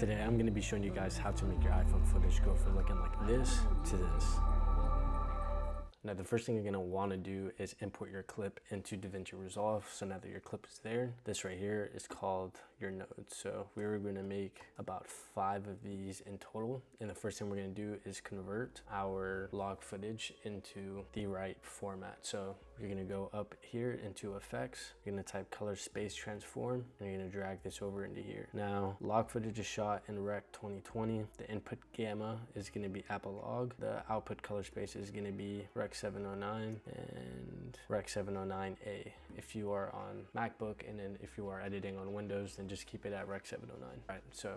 Today I'm going to be showing you guys how to make your iPhone footage go from looking like this to this. Now the first thing you're going to want to do is import your clip into DaVinci Resolve. So now that your clip is there, this right here is called your nodes. So we're going to make about 5 of these in total. And the first thing we're going to do is convert our log footage into the right format. So you're going to go up here into effects, you're going to type color space transform, and you're going to drag this over into here. Now log footage is shot in Rec 2020. The input gamma is going to be Apple log. The output color space is going to be Rec 709 and Rec 709A. If you are on MacBook, and then if you are editing on Windows, then just keep it at Rec 709. All right, so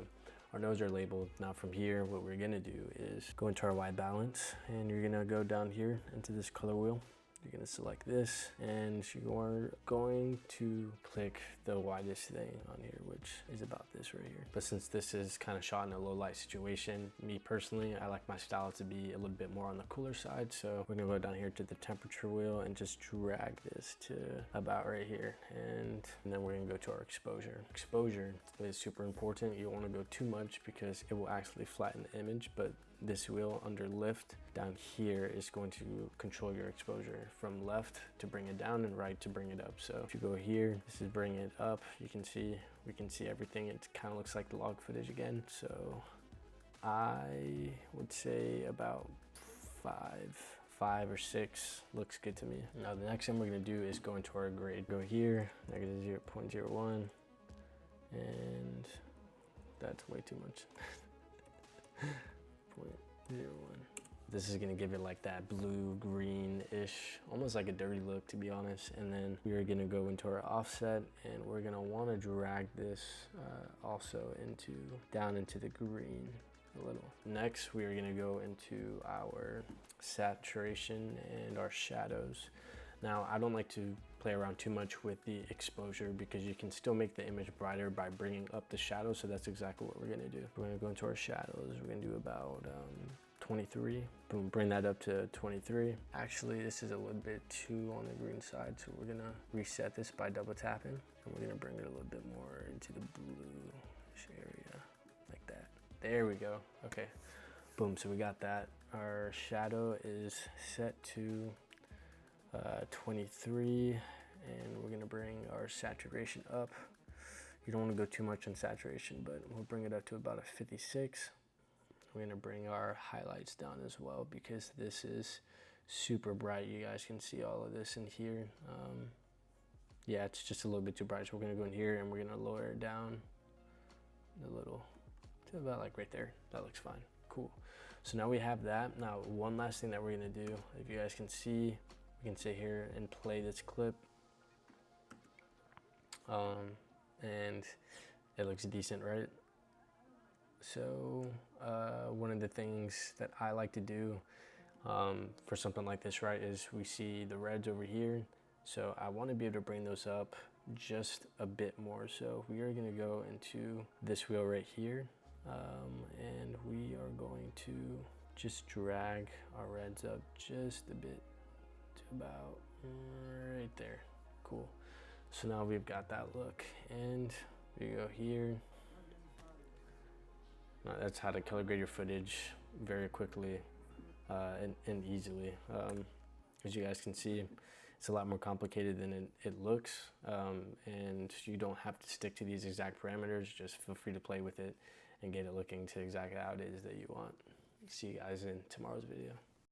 our nodes are labeled. Now from here, what we're gonna do is go into our white balance, and you're gonna go down here into this color wheel. You're gonna select this, and you are going to click the widest thing on here, which is about this right here. But since this is kind of shot in a low light situation, me personally, I like my style to be a little bit more on the cooler side. So we're gonna go down here to the temperature wheel and just drag this to about right here. And then we're gonna go to our exposure. Exposure is super important. You don't wanna go too much because it will actually flatten the image, but this wheel under lift down here is going to control your exposure from left to bring it down and right to bring it up. So if you go here, this is bring it up. We can see everything. It kind of looks like the log footage again. So I would say about 5 or 6 looks good to me. Now the next thing we're gonna do is go into our grade. Go here, -0.01, and that's way too much. 0.01. This is gonna give it like that blue greenish, almost like a dirty look, to be honest. And then we are gonna go into our offset, and we're gonna want to drag this also down into the green a little. Next, we are gonna go into our saturation and our shadows. Now, I don't like to play around too much with the exposure because you can still make the image brighter by bringing up the shadows. So that's exactly what we're gonna do. We're gonna go into our shadows. We're gonna do about 23. Boom, bring that up to 23. Actually, this is a little bit too on the green side. So we're gonna reset this by double tapping, and we're gonna bring it a little bit more into the bluish area, like that. There we go. Okay, boom, so we got that. Our shadow is set to 23, and we're gonna bring our saturation up. You don't want to go too much on saturation, but we'll bring it up to about a 56. We're gonna bring our highlights down as well because this is super bright. You guys can see all of this in here. Yeah, it's just a little bit too bright. So we're gonna go in here and we're gonna lower it down a little to about like right there. That looks fine. Cool. So now we have that. Now one last thing that we're gonna do, if you guys can see, we can sit here and play this clip, and it looks decent, right? So one of the things that I like to do for something like this, right, is we see the reds over here. So I want to be able to bring those up just a bit more. So we are going to go into this wheel right here, and we are going to just drag our reds up just a bit to about right there. Cool. So now we've got that look, and we go here. Now that's how to color grade your footage very quickly and easily. As you guys can see, it's a lot more complicated than it looks, and you don't have to stick to these exact parameters. Just feel free to play with it and get it looking to exactly how it is that you want. See you guys in tomorrow's video.